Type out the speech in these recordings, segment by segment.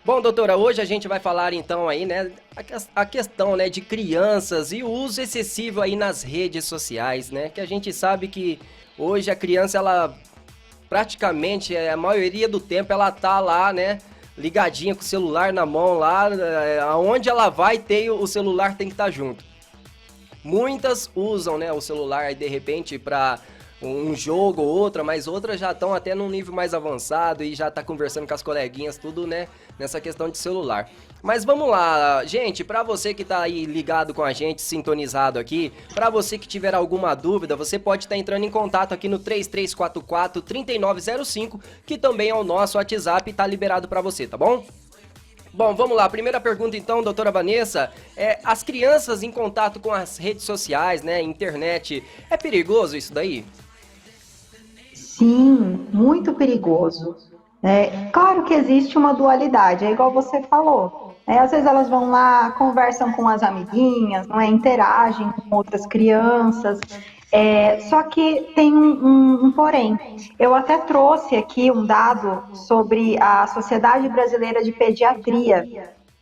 Bom, doutora, hoje a gente vai falar então aí, né, a questão, né, de crianças e o uso excessivo aí nas redes sociais, né, que a gente sabe que hoje a criança, ela praticamente, a maioria do tempo, ela tá lá, né, ligadinha com o celular na mão lá, aonde ela vai ter o celular tem que estar junto. Muitas usam, né, o celular de repente para um jogo ou outra, mas outras já estão até num nível mais avançado e já tá conversando com as coleguinhas, tudo, né, nessa questão de celular. Mas vamos lá, gente, para você que tá aí ligado com a gente, sintonizado aqui, para você que tiver alguma dúvida, você pode estar entrando em contato aqui no 3344-3905, que também é o nosso WhatsApp e tá liberado para você, tá bom? Bom, vamos lá. Primeira pergunta então, doutora Vanessa. As crianças em contato com as redes sociais, né, internet, é perigoso isso daí? Sim, muito perigoso. Claro que existe uma dualidade, é igual você falou. Às vezes elas vão lá, conversam com as amiguinhas, não é? Interagem com outras crianças. Só que tem um porém. Eu até trouxe aqui um dado sobre a Sociedade Brasileira de Pediatria,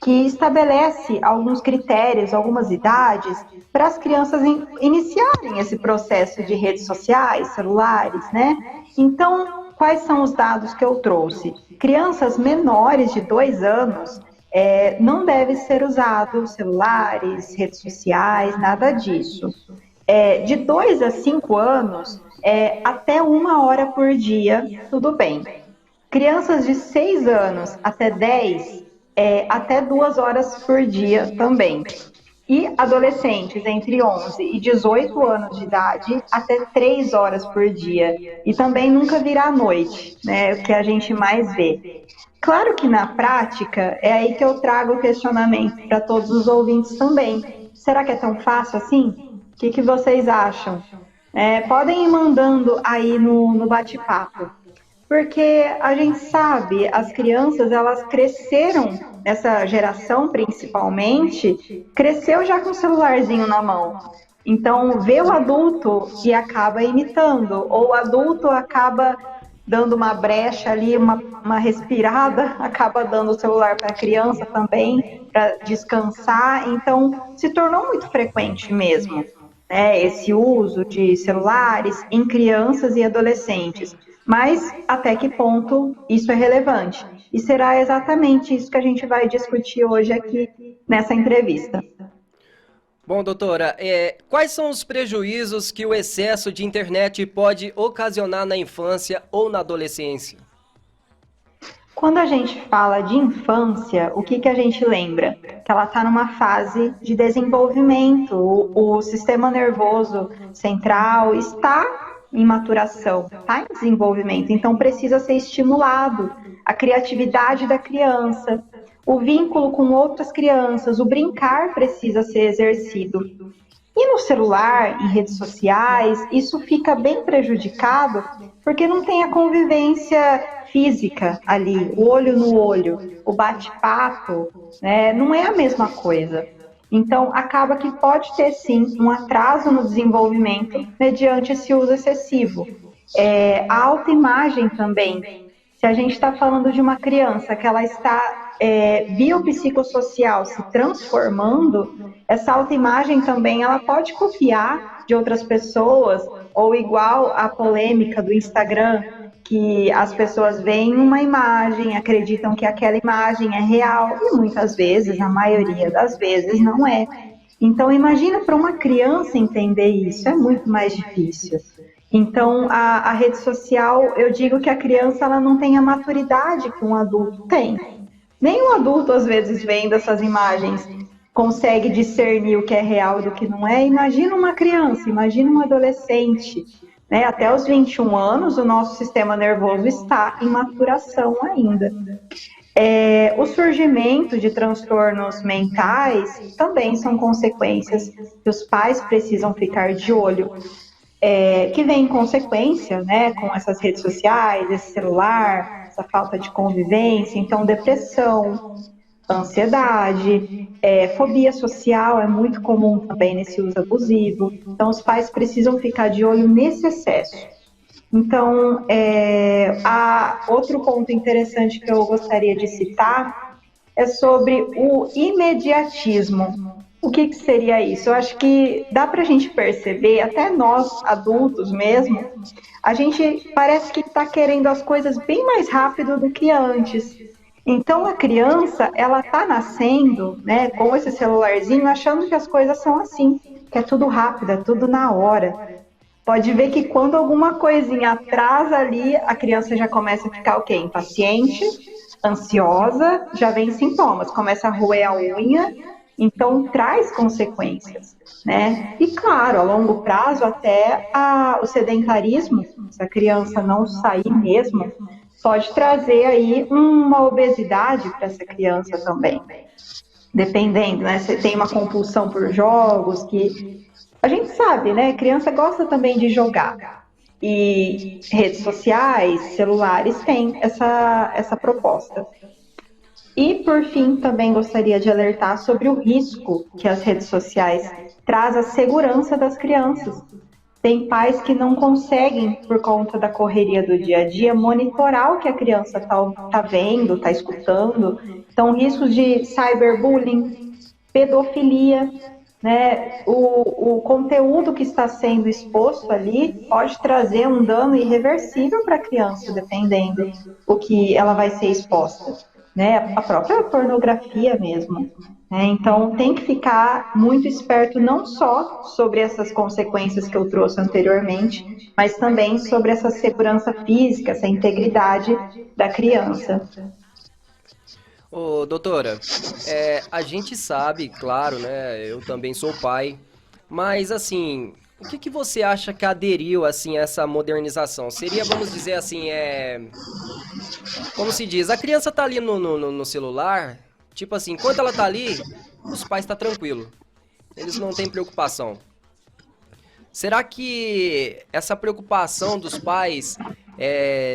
que estabelece alguns critérios, algumas idades, para as crianças iniciarem esse processo de redes sociais, celulares, né? Então, quais são os dados que eu trouxe? Crianças menores de 2 anos não deve ser usado celulares, redes sociais, nada disso. De 2 a 5 anos, até 1 hora por dia, tudo bem. Crianças de 6 anos até 10, até 2 horas por dia também. E adolescentes entre 11 e 18 anos de idade, até 3 horas por dia. E também nunca virá à noite, né? O que a gente mais vê. Claro que na prática, é aí que eu trago o questionamento para todos os ouvintes também. Será que é tão fácil assim? O que vocês acham? Podem ir mandando aí no bate-papo. Porque a gente sabe, as crianças, elas cresceram, essa geração principalmente, cresceu já com o celularzinho na mão. Então, vê o adulto e acaba imitando, ou o adulto acaba dando uma brecha ali, uma respirada, acaba dando o celular para a criança também, para descansar. Então, se tornou muito frequente mesmo, né, esse uso de celulares em crianças e adolescentes. Mas até que ponto isso é relevante? E será exatamente isso que a gente vai discutir hoje aqui nessa entrevista. Bom, doutora, quais são os prejuízos que o excesso de internet pode ocasionar na infância ou na adolescência? Quando a gente fala de infância, o que a gente lembra? Que ela está numa fase de desenvolvimento, o sistema nervoso central está em maturação, está em desenvolvimento, então precisa ser estimulado a criatividade da criança, o vínculo com outras crianças, o brincar precisa ser exercido. E no celular, em redes sociais, isso fica bem prejudicado porque não tem a convivência física ali, o olho no olho, o bate-papo, né? Não é a mesma coisa. Então, acaba que pode ter sim um atraso no desenvolvimento mediante esse uso excessivo. A autoimagem também. Se a gente está falando de uma criança que ela está biopsicossocial se transformando, essa autoimagem também ela pode copiar de outras pessoas, ou igual a polêmica do Instagram, que as pessoas veem uma imagem, acreditam que aquela imagem é real, e muitas vezes, a maioria das vezes, não é. Então, imagina para uma criança entender isso, é muito mais difícil. Então, a rede social, eu digo que a criança ela não tem a maturidade que um adulto tem. Nem um adulto, às vezes, vendo essas imagens, consegue discernir o que é real do que não é. Imagina uma criança, imagina um adolescente. Né? Até os 21 anos, o nosso sistema nervoso está em maturação ainda. O surgimento de transtornos mentais também são consequências que os pais precisam ficar de olho, que vem em consequência, né, com essas redes sociais, esse celular, essa falta de convivência, então depressão, ansiedade, fobia social é muito comum também nesse uso abusivo, então os pais precisam ficar de olho nesse excesso. Então, outro ponto interessante que eu gostaria de citar é sobre o imediatismo. O que seria isso? Eu acho que dá para a gente perceber, até nós adultos mesmo, a gente parece que está querendo as coisas bem mais rápido do que antes. Então a criança, ela está nascendo, né, com esse celularzinho, achando que as coisas são assim, que é tudo rápido, é tudo na hora. Pode ver que quando alguma coisinha atrasa ali, a criança já começa a ficar o quê? Impaciente, ansiosa, já vem sintomas, começa a roer a unha, então traz consequências, né? E claro, a longo prazo até o sedentarismo, se a criança não sair mesmo, pode trazer aí uma obesidade para essa criança também. Dependendo, né? Você tem uma compulsão por jogos, que a gente sabe, né? Criança gosta também de jogar. E redes sociais, celulares têm essa proposta. E, por fim, também gostaria de alertar sobre o risco que as redes sociais traz à segurança das crianças. Tem pais que não conseguem, por conta da correria do dia a dia, monitorar o que a criança está vendo, está escutando. Então, riscos de cyberbullying, pedofilia, né? O conteúdo que está sendo exposto ali pode trazer um dano irreversível para a criança, dependendo o que ela vai ser exposta, né? A própria pornografia mesmo. Né? Então tem que ficar muito esperto não só sobre essas consequências que eu trouxe anteriormente, mas também sobre essa segurança física, essa integridade da criança. Ô, doutora, a gente sabe, claro, né? Eu também sou pai, mas assim, o que que você acha que aderiu assim a essa modernização? Seria, vamos dizer assim, como se diz, a criança tá ali no celular, tipo assim, enquanto ela tá ali, os pais tá tranquilo, eles não têm preocupação. Será que essa preocupação dos pais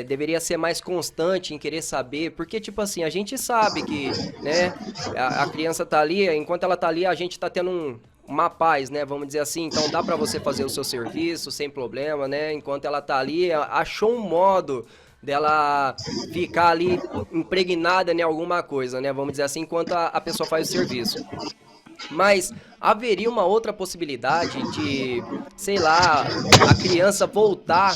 deveria ser mais constante em querer saber? Porque, tipo assim, a gente sabe que, né, a criança tá ali, enquanto ela tá ali, a gente tá tendo uma paz, né, vamos dizer assim. Então dá pra você fazer o seu serviço sem problema, né, enquanto ela tá ali, achou um modo dela ficar ali impregnada em alguma coisa, né, vamos dizer assim, enquanto a pessoa faz o serviço. Mas haveria uma outra possibilidade de, sei lá, a criança voltar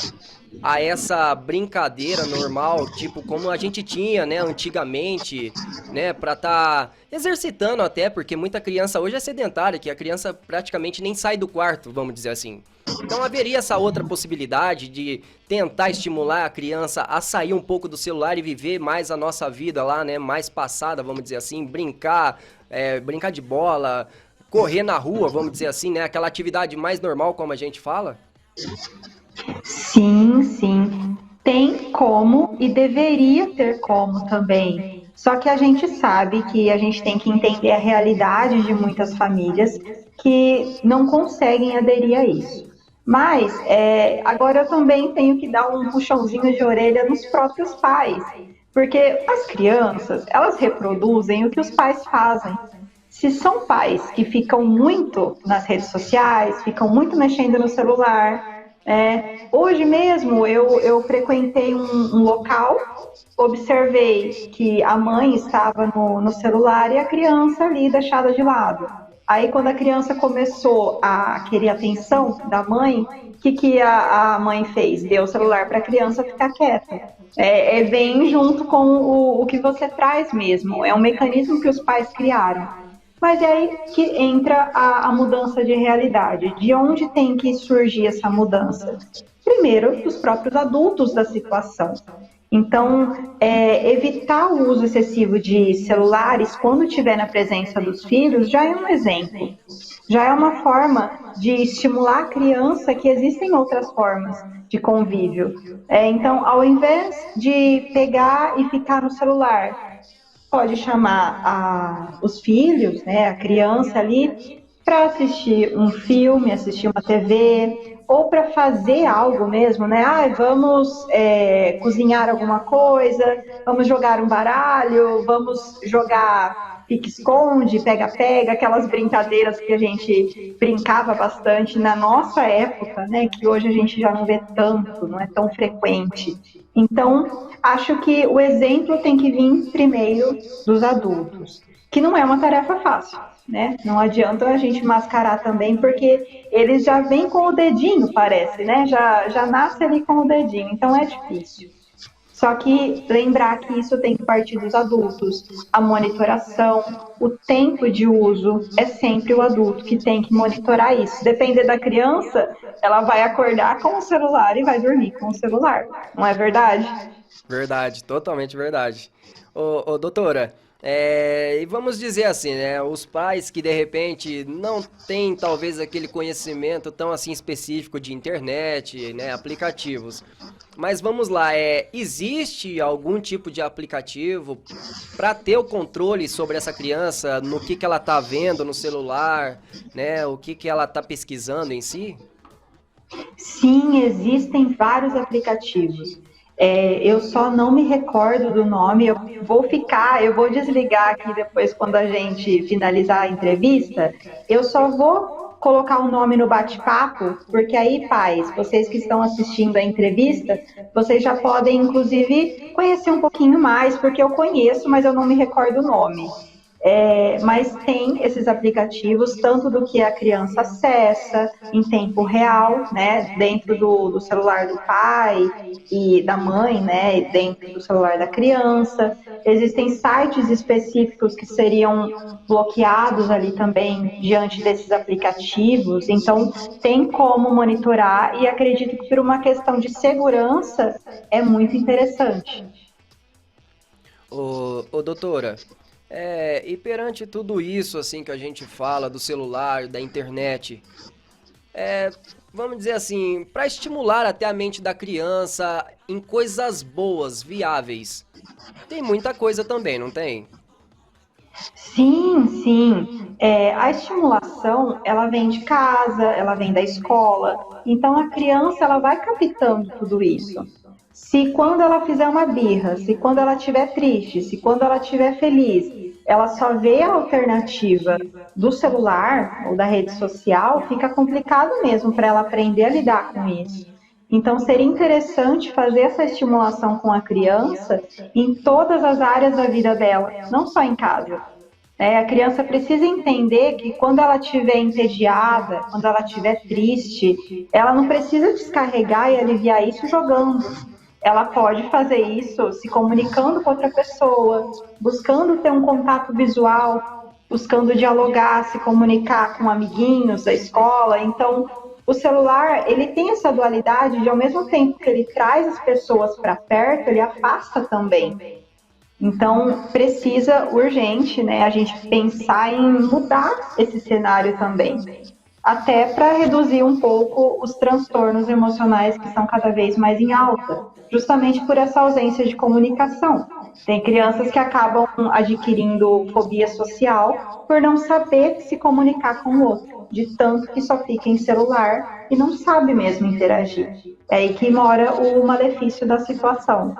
a essa brincadeira normal, tipo como a gente tinha, né, antigamente, né, pra tá exercitando até, porque muita criança hoje é sedentária, que a criança praticamente nem sai do quarto, vamos dizer assim. Então haveria essa outra possibilidade de tentar estimular a criança a sair um pouco do celular e viver mais a nossa vida lá, né, mais passada, vamos dizer assim, brincar de bola, correr na rua, vamos dizer assim, né, aquela atividade mais normal, como a gente fala. Sim, sim. Tem como e deveria ter como também. Só que a gente sabe que a gente tem que entender a realidade de muitas famílias que não conseguem aderir a isso. Mas agora eu também tenho que dar um puxãozinho de orelha nos próprios pais, porque as crianças, elas reproduzem o que os pais fazem. Se são pais que ficam muito nas redes sociais, ficam muito mexendo no celular, hoje mesmo eu frequentei um local, observei que a mãe estava no celular e a criança ali deixada de lado. Aí quando a criança começou a querer a atenção da mãe, o que a mãe fez? Deu o celular para a criança ficar quieta. Vem junto com o que você traz mesmo, é um mecanismo que os pais criaram. Mas é aí que entra a mudança de realidade. De onde tem que surgir essa mudança? Primeiro, dos próprios adultos da situação. Então, evitar o uso excessivo de celulares quando estiver na presença dos filhos já é um exemplo. Já é uma forma de estimular a criança que existem outras formas de convívio. Então, ao invés de pegar e ficar no celular, pode chamar os filhos, né, a criança ali, para assistir um filme, assistir uma TV, ou para fazer algo mesmo, né? Ah, vamos cozinhar alguma coisa, vamos jogar um baralho, vamos jogar pique-esconde, pega-pega, aquelas brincadeiras que a gente brincava bastante na nossa época, né? Que hoje a gente já não vê tanto, não é tão frequente. Então, acho que o exemplo tem que vir primeiro dos adultos, que não é uma tarefa fácil, né? Não adianta a gente mascarar também, porque eles já vêm com o dedinho, parece, né? Já nasce ali com o dedinho, então é difícil. Só que lembrar que isso tem que partir dos adultos, a monitoração, o tempo de uso é sempre o adulto que tem que monitorar isso. Depender da criança, ela vai acordar com o celular e vai dormir com o celular, não é verdade? Verdade, totalmente verdade. Doutora, e vamos dizer assim, né? Os pais que de repente não têm talvez aquele conhecimento tão assim específico de internet, né? Aplicativos. Mas vamos lá, existe algum tipo de aplicativo para ter o controle sobre essa criança, no que ela tá vendo no celular, né? O que ela tá pesquisando em si? Sim, existem vários aplicativos. Eu só não me recordo do nome. Eu vou desligar aqui depois quando a gente finalizar a entrevista. Eu só vou colocar o nome no bate-papo, porque aí, pais, vocês que estão assistindo a entrevista, vocês já podem, inclusive, conhecer um pouquinho mais, porque eu conheço, mas eu não me recordo o nome. Mas tem esses aplicativos, tanto do que a criança acessa em tempo real, né, dentro do celular do pai e da mãe, né, dentro do celular da criança. Existem sites específicos que seriam bloqueados ali também diante desses aplicativos, então tem como monitorar e acredito que por uma questão de segurança é muito interessante. Doutora, e perante tudo isso assim que a gente fala do celular, da internet, é, vamos dizer assim, para estimular até a mente da criança em coisas boas, viáveis, tem muita coisa também, não tem? Sim, sim. A estimulação, ela vem de casa, ela vem da escola. Então a criança, ela vai captando tudo isso. Se quando ela fizer uma birra, se quando ela estiver triste, se quando ela estiver feliz, ela só vê a alternativa do celular ou da rede social, fica complicado mesmo para ela aprender a lidar com isso. Então, seria interessante fazer essa estimulação com a criança em todas as áreas da vida dela, não só em casa. A criança precisa entender que quando ela estiver entediada, quando ela estiver triste, ela não precisa descarregar e aliviar isso jogando. Ela pode fazer isso se comunicando com outra pessoa, buscando ter um contato visual, buscando dialogar, se comunicar com amiguinhos da escola. Então, o celular, ele tem essa dualidade de, ao mesmo tempo que ele traz as pessoas para perto, ele afasta também. Então, precisa urgente, né, a gente pensar em mudar esse cenário também, até para reduzir um pouco os transtornos emocionais que são cada vez mais em alta, justamente por essa ausência de comunicação. Tem crianças que acabam adquirindo fobia social por não saber se comunicar com o outro, de tanto que só fica em celular e não sabe mesmo interagir. É aí que mora o malefício da situação.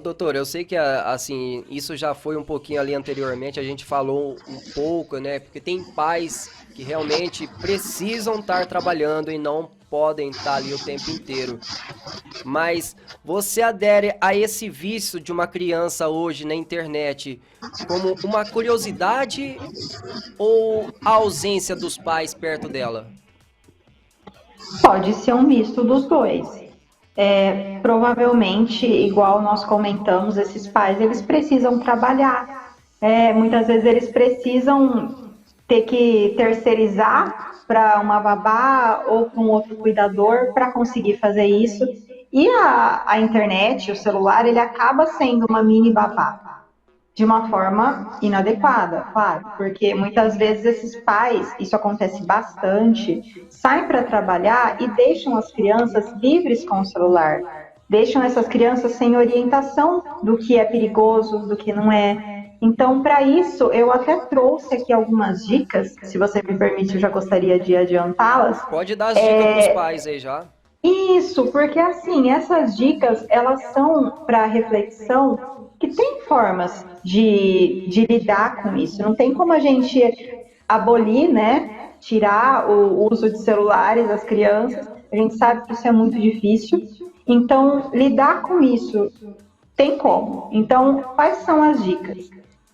Doutor, eu sei que assim, isso já foi um pouquinho ali anteriormente, a gente falou um pouco, né? Porque tem pais que realmente precisam estar trabalhando e não podem estar ali o tempo inteiro. Mas você adere a esse vício de uma criança hoje na internet como uma curiosidade ou a ausência dos pais perto dela? Pode ser um misto dos dois. Provavelmente, igual nós comentamos, esses pais eles precisam trabalhar. Muitas vezes eles precisam ter que terceirizar para uma babá ou para um outro cuidador para conseguir fazer isso. E a internet, o celular, ele acaba sendo uma mini babá de uma forma inadequada, claro, porque muitas vezes esses pais, isso acontece bastante, saem para trabalhar e deixam as crianças livres com o celular, deixam essas crianças sem orientação do que é perigoso, do que não é. Então, para isso, eu até trouxe aqui algumas dicas, se você me permite, eu já gostaria de adiantá-las. Pode dar as dicas para os pais aí já. Isso, porque assim, essas dicas, elas são para reflexão que tem formas de lidar com isso. Não tem como a gente abolir, né? Tirar o uso de celulares das crianças. A gente sabe que isso é muito difícil. Então, lidar com isso tem como. Então, quais são as dicas?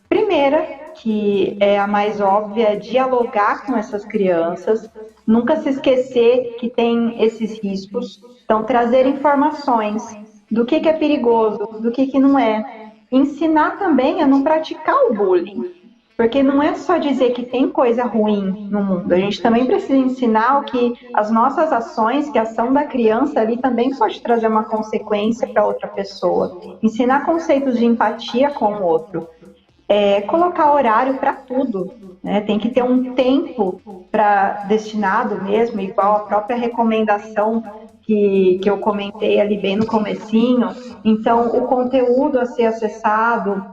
Primeira, que é a mais óbvia, é dialogar com essas crianças, nunca se esquecer que tem esses riscos, então trazer informações do que é perigoso, do que não é. Ensinar também a não praticar o bullying, porque não é só dizer que tem coisa ruim no mundo, a gente também precisa ensinar o que as nossas ações, que a ação da criança ali também pode trazer uma consequência para outra pessoa. Ensinar conceitos de empatia com o outro. Colocar horário para tudo, né? Tem que ter um tempo para destinado mesmo, igual a própria recomendação que eu comentei ali bem no comecinho. Então, o conteúdo a ser acessado,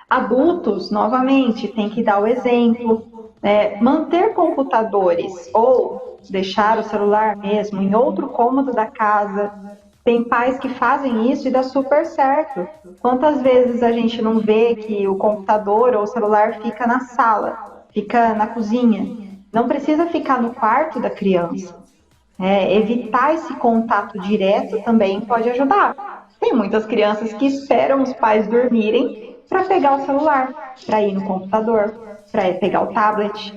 adultos, novamente, tem que dar o exemplo, né? Manter computadores ou deixar o celular mesmo em outro cômodo da casa. Tem pais que fazem isso e dá super certo. Quantas vezes a gente não vê que o computador ou o celular fica na sala, fica na cozinha? Não precisa ficar no quarto da criança. Evitar esse contato direto também pode ajudar. Tem muitas crianças que esperam os pais dormirem para pegar o celular, para ir no computador, para pegar o tablet.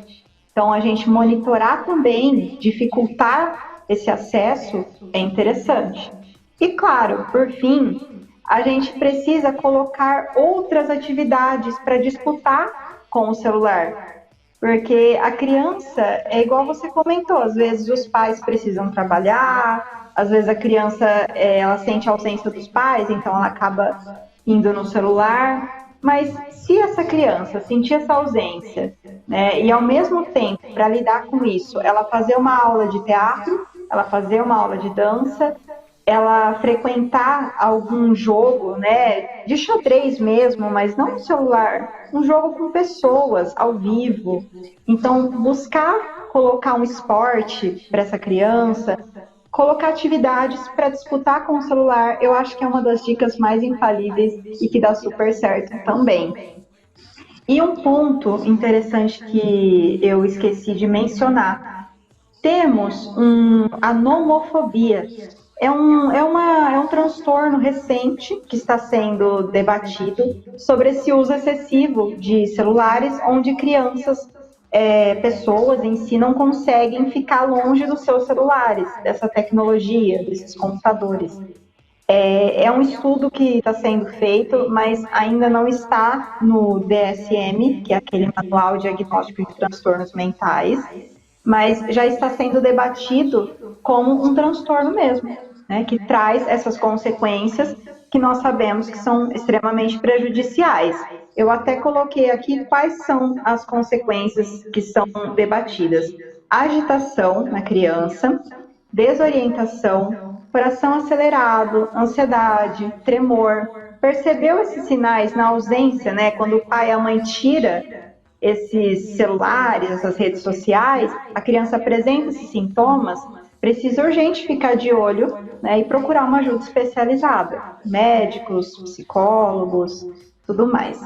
Então, a gente monitorar também, dificultar esse acesso é interessante. E claro, por fim, a gente precisa colocar outras atividades para disputar com o celular. Porque a criança, é igual você comentou, às vezes os pais precisam trabalhar, às vezes a criança ela sente a ausência dos pais, então ela acaba indo no celular. Mas se essa criança sentir essa ausência, né, e ao mesmo tempo, para lidar com isso, ela fazer uma aula de teatro, ela fazer uma aula de dança, ela frequentar algum jogo, né, de xadrez mesmo, mas não no celular, um jogo com pessoas, ao vivo. Então, buscar colocar um esporte para essa criança, colocar atividades para disputar com o celular, eu acho que é uma das dicas mais infalíveis e que dá super certo também. E um ponto interessante que eu esqueci de mencionar, temos a nomofobia. É um transtorno recente que está sendo debatido sobre esse uso excessivo de celulares, onde crianças, pessoas em si, não conseguem ficar longe dos seus celulares, dessa tecnologia, desses computadores. É um estudo que está sendo feito, mas ainda não está no DSM, que é aquele Manual Diagnóstico de Transtornos Mentais, mas já está sendo debatido como um transtorno mesmo, né, que traz essas consequências que nós sabemos que são extremamente prejudiciais. Eu até coloquei aqui quais são as consequências que são debatidas: agitação na criança, desorientação, coração acelerado, ansiedade, tremor. Percebeu esses sinais na ausência, né, quando o pai e a mãe tira esses celulares, essas redes sociais, a criança apresenta esses sintomas, precisa urgente ficar de olho, né, e procurar uma ajuda especializada, médicos, psicólogos, tudo mais.